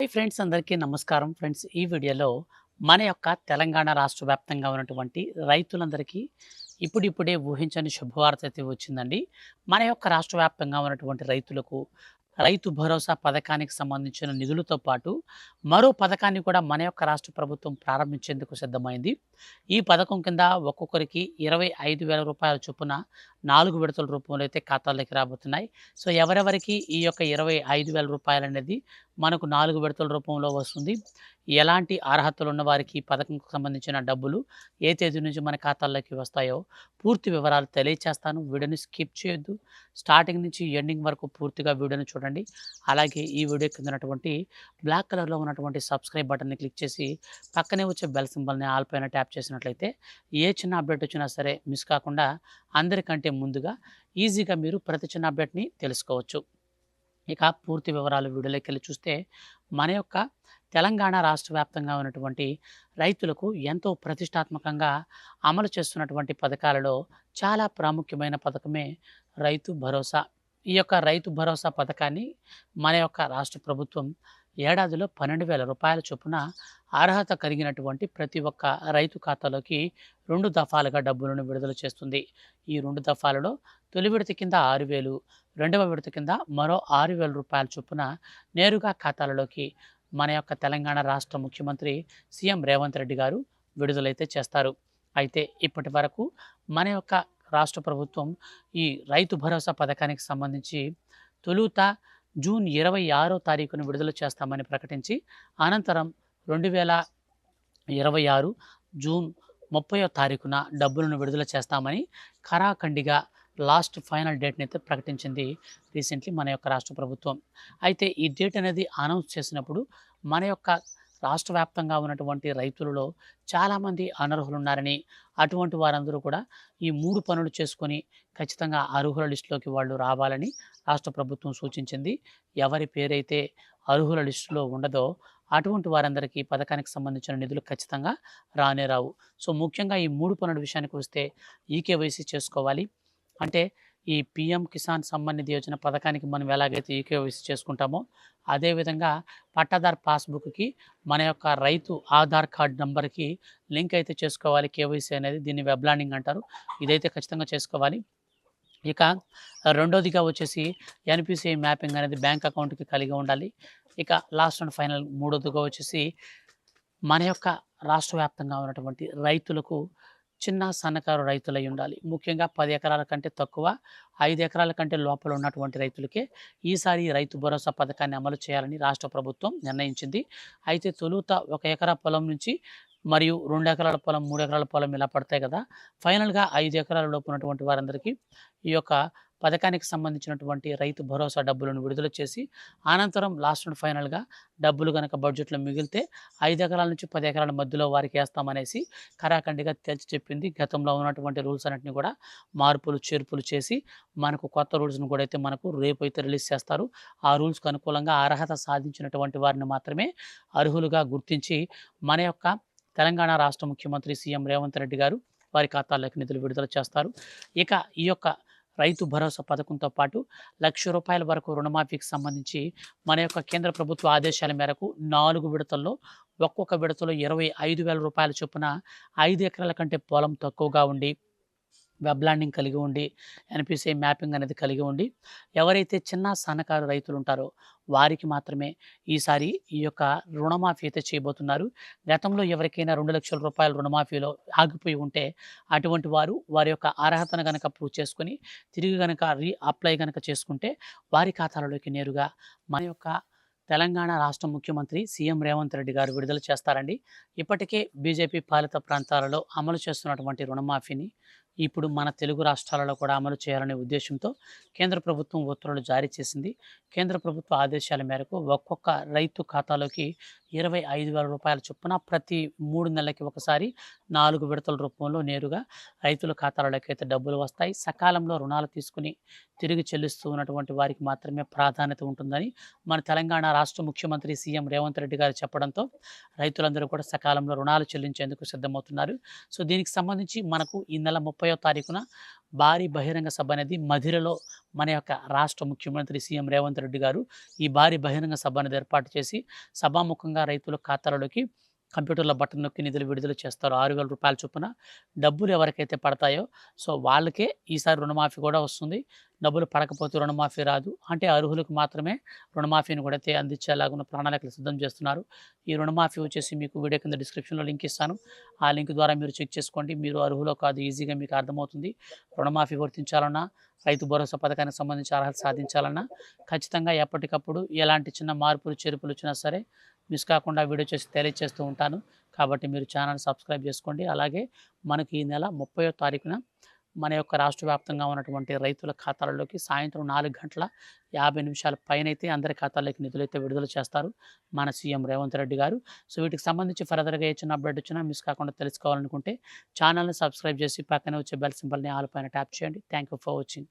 Hi friends, అందరికీ నమస్కారం. Friends, ఈ వీడియోలో మన యొక్క తెలంగాణ రాష్ట్ర వ్యాప్తంగా ఉన్నటువంటి రైతులందరికీ ఇప్పుడిప్పుడే ఊహించని శుభవార్త అయితే వచ్చిందండి. మన యొక్క రాష్ట్ర వ్యాప్తంగా ఉన్నటువంటి రైతులకు రైతు భరోసా పథకానికి సంబంధించిన నిధులతో పాటు మరో పథకాన్ని కూడా మన యొక్క రాష్ట్ర ప్రభుత్వం ప్రారంభించేందుకు సిద్ధమైంది. ఈ పథకం కింద ఒక్కొక్కరికి 25,000 రూపాయల చొప్పున 4 విడతల రూపంలో అయితే ఖాతాల్లోకి రాబోతున్నాయి. సో ఎవరెవరికి ఈ యొక్క 25,000 రూపాయలనేది మనకు 4 విడతల రూపంలో వస్తుంది. ఎలాంటి అర్హతలు ఉన్న వారికి ఈ పథకంకు సంబంధించిన డబ్బులు ఏ తేదీ నుంచి మన ఖాతాల్లోకి వస్తాయో పూర్తి వివరాలు తెలియచేస్తాను. వీడియోని స్కిప్ చేయొద్దు. స్టార్టింగ్ నుంచి ఎండింగ్ వరకు పూర్తిగా వీడియోని చూడండి. అలాగే ఈ వీడియో కింద ఉన్నటువంటి బ్లాక్ కలర్లో ఉన్నటువంటి సబ్స్క్రైబ్ బటన్ని క్లిక్ చేసి పక్కనే వచ్చే బెల్ సింబల్ని ఆల్ పైన ట్యాప్ చేసినట్లయితే ఏ చిన్న అప్డేట్ వచ్చినా సరే మిస్ కాకుండా అందరికంటే ముందుగా ఈజీగా మీరు ప్రతి చిన్న అప్డేట్ని తెలుసుకోవచ్చు. ఇక పూర్తి వివరాలు వీడియోలోకి వెళ్ళి చూస్తే మన యొక్క తెలంగాణ రాష్ట్ర వ్యాప్తంగా ఉన్నటువంటి రైతులకు ఎంతో ప్రతిష్టాత్మకంగా అమలు చేస్తున్నటువంటి పథకాలలో చాలా ప్రాముఖ్యమైన పథకమే రైతు భరోసా. ఈ యొక్క రైతు భరోసా పథకాన్ని మన యొక్క రాష్ట్ర ప్రభుత్వం ఏడాదిలో 12,000 రూపాయల చొప్పున అర్హత కలిగినటువంటి ప్రతి ఒక్క రైతు ఖాతాలోకి 2 దఫాలుగా డబ్బులను విడుదల చేస్తుంది. ఈ 2 దఫాలలో తొలి విడత కింద 6,000, రెండవ విడత కింద మరో 6,000 రూపాయల చొప్పున నేరుగా ఖాతాలలోకి మన యొక్క తెలంగాణ రాష్ట్ర ముఖ్యమంత్రి సీఎం రేవంత్ రెడ్డి గారు విడుదలైతే చేస్తారు. అయితే ఇప్పటి వరకు మన యొక్క రాష్ట్ర ప్రభుత్వం ఈ రైతు భరోసా పథకానికి సంబంధించి తొలుత జూన్ 26వ తారీఖున విడుదల చేస్తామని ప్రకటించి అనంతరం 2026 జూన్ 30వ తారీఖున డబ్బులను విడుదల చేస్తామని ఖరాఖండిగా లాస్ట్ ఫైనల్ డేట్ని అయితే ప్రకటించింది రీసెంట్లీ మన యొక్క రాష్ట్ర ప్రభుత్వం. అయితే ఈ డేట్ అనేది అనౌన్స్ చేసినప్పుడు మన యొక్క రాష్ట్ర వ్యాప్తంగా ఉన్నటువంటి రైతులలో చాలామంది అనర్హులు ఉన్నారని, అటువంటి వారందరూ కూడా ఈ 3 పనులు చేసుకొని ఖచ్చితంగా అర్హుల లిస్టులోకి వాళ్ళు రావాలని రాష్ట్ర ప్రభుత్వం సూచించింది. ఎవరి పేరైతే అర్హుల లిస్టులో ఉండదో అటువంటి వారందరికీ పథకానికి సంబంధించిన నిధులు ఖచ్చితంగా రానే రావు. సో ముఖ్యంగా ఈ 3 పనుల విషయానికి వస్తే ఈకేవైసీ చేసుకోవాలి. అంటే ఈ పీఎం కిసాన్ సమ్మాన్ నిధి యోజన పథకానికి మనం ఎలాగైతే ఈకేవైసీ చేసుకుంటామో అదేవిధంగా పట్టాదార్ పాస్బుక్కి మన యొక్క రైతు ఆధార్ కార్డ్ నంబర్కి లింక్ అయితే చేసుకోవాలి. కేవైసీ అనేది దీన్ని వెబ్ ల్యాండింగ్ అంటారు. ఇదైతే ఖచ్చితంగా చేసుకోవాలి. ఇక రెండోదిగా వచ్చేసి ఎన్పిసిఐ మ్యాపింగ్ అనేది బ్యాంక్ అకౌంట్కి కలిగి ఉండాలి. ఇక లాస్ట్ అండ్ ఫైనల్ మూడోదిగా వచ్చేసి మన యొక్క రాష్ట్ర వ్యాప్తంగా ఉన్నటువంటి రైతులకు చిన్న సన్నకారు రైతులై ఉండాలి. ముఖ్యంగా 10 ఎకరాల కంటే తక్కువ, 5 ఎకరాల కంటే లోపల ఉన్నటువంటి రైతులకే ఈసారి రైతు భరోసా పథకాన్ని అమలు చేయాలని రాష్ట్ర ప్రభుత్వం నిర్ణయించింది. అయితే తొలుత 1 ఎకరా పొలం నుంచి మరియు 2 ఎకరాల పొలం, 3 ఎకరాల పొలం ఇలా పడతాయి కదా. ఫైనల్గా 5 ఎకరాల లోపు ఉన్నటువంటి వారందరికీ ఈ యొక్క పథకానికి సంబంధించినటువంటి రైతు భరోసా డబ్బులను విడుదల చేసి అనంతరం లాస్ట్ అండ్ ఫైనల్గా డబ్బులు కనుక బడ్జెట్లో మిగిలితే 5 ఎకరాల నుంచి 10 ఎకరాల మధ్యలో వారికి వేస్తామనేసి ఖరాఖండిగా తేల్చి చెప్పింది. గతంలో ఉన్నటువంటి రూల్స్ అన్నింటినీ కూడా మార్పులు చేర్పులు చేసి మనకు కొత్త రూల్స్ను కూడా అయితే మనకు రేపు అయితే రిలీజ్ చేస్తారు. ఆ రూల్స్కి అనుకూలంగా అర్హత సాధించినటువంటి వారిని మాత్రమే అర్హులుగా గుర్తించి మన యొక్క తెలంగాణ రాష్ట్ర ముఖ్యమంత్రి సీఎం రేవంత్ రెడ్డి గారు వారి ఖాతాల్లోకి నిధులు విడుదల చేస్తారు. ఇక ఈ యొక్క రైతు భరోసా పథకంతో పాటు ₹1,00,000 వరకు రుణమాఫీకి సంబంధించి మన యొక్క కేంద్ర ప్రభుత్వ ఆదేశాల మేరకు 4 విడతల్లో ఒక్కొక్క విడతలో ₹25,000 చొప్పున 5 ఎకరాల కంటే పొలం తక్కువగా ఉండి, వెబ్ ల్యాండింగ్ కలిగి ఉండి, ఎన్పిసిఐ మ్యాపింగ్ అనేది కలిగి ఉండి ఎవరైతే చిన్న సన్నకారు రైతులు ఉంటారో వారికి మాత్రమే ఈసారి ఈ యొక్క రుణమాఫీ అయితే చేయబోతున్నారు. గతంలో ఎవరికైనా ₹2,00,000 రుణమాఫీలో ఆగిపోయి ఉంటే అటువంటి వారు వారి యొక్క అర్హతను కనుక ప్రూవ్ చేసుకొని తిరిగి కనుక అప్లై కనుక చేసుకుంటే వారి ఖాతాలలోకి నేరుగా మన యొక్క తెలంగాణ రాష్ట్ర ముఖ్యమంత్రి సీఎం రేవంత్ రెడ్డి గారు విడుదల చేస్తారండి. ఇప్పటికే బీజేపీ పాలిత ప్రాంతాలలో అమలు చేస్తున్నటువంటి రుణమాఫీని ఇప్పుడు మన తెలుగు రాష్ట్రాలలో కూడా అమలు చేయాలనే ఉద్దేశంతో కేంద్ర ప్రభుత్వం ఉత్తర్వులు జారీ చేసింది. కేంద్ర ప్రభుత్వ ఆదేశాల మేరకు ఒక్కొక్క రైతు ఖాతాలోకి ₹25,000 చొప్పున ప్రతి 3 నెలలకి ఒకసారి 4 విడతల రూపంలో నేరుగా రైతుల ఖాతాలలోకి అయితే డబ్బులు వస్తాయి. సకాలంలో రుణాలు తీసుకుని తిరిగి చెల్లిస్తూ ఉన్నటువంటి వారికి మాత్రమే ప్రాధాన్యత ఉంటుందని మన తెలంగాణ రాష్ట్ర ముఖ్యమంత్రి సీఎం రేవంత్ రెడ్డి గారు చెప్పడంతో రైతులందరూ కూడా సకాలంలో రుణాలు చెల్లించేందుకు సిద్ధమవుతున్నారు. సో దీనికి సంబంధించి మనకు ఈ నెల 30 తారీఖున భారీ బహిరంగ సభ అనేది మధిరలో మన యొక్క రాష్ట్ర ముఖ్యమంత్రి సీఎం రేవంత్ రెడ్డి గారు ఈ భారీ బహిరంగ సభ అనేది ఏర్పాటు చేసి సభాముఖంగా రైతుల ఖాతాలలోకి కంప్యూటర్లో బటన్ నొక్కి నిధులు విడుదల చేస్తారు. 6,000 రూపాయల చొప్పున డబ్బులు ఎవరికైతే పడతాయో సో వాళ్ళకే ఈసారి రుణమాఫీ కూడా వస్తుంది. డబ్బులు పడకపోతే రుణమాఫీ రాదు. అంటే అర్హులకు మాత్రమే రుణమాఫీని కూడా అయితే అందించేలాగున్న ప్రణాళికలు సిద్ధం చేస్తున్నారు. ఈ రుణమాఫీ వచ్చేసి మీకు వీడియో కింద డిస్క్రిప్షన్లో లింక్ ఇస్తాను. ఆ లింక్ ద్వారా మీరు చెక్ చేసుకోండి. మీరు అర్హులో కాదు ఈజీగా మీకు అర్థమవుతుంది. రుణమాఫీ వర్తించాలన్నా, రైతు భరోసా పథకానికి సంబంధించి అర్హత సాధించాలన్నా ఖచ్చితంగా ఎప్పటికప్పుడు ఎలాంటి చిన్న మార్పులు చేర్పులు వచ్చినా సరే మిస్ కాకుండా వీడియో చేసి తెలియజేస్తూ ఉంటాను. కాబట్టి మీరు ఛానల్ సబ్స్క్రైబ్ చేసుకోండి. అలాగే మనకి ఈ నెల 30వ తారీఖున మన యొక్క రాష్ట్ర వ్యాప్తంగా ఉన్నటువంటి రైతుల ఖాతాలలోకి సాయంత్రం 4:50 పైనైతే అందరి ఖాతాల్లోకి నిధులైతే విడుదల చేస్తారు మన సీఎం రేవంత్ రెడ్డి గారు. సో వీటికి సంబంధించి ఫర్దర్గా ఏ చిన్న అప్డేట్ వచ్చినా మిస్ కాకుండా తెలుసుకోవాలనుకుంటే ఛానల్ని సబ్స్క్రైబ్ చేసి పక్కనే వచ్చే బెల్ సింబల్ని ఆల్ పైన ట్యాప్ చేయండి. Thank you for watching.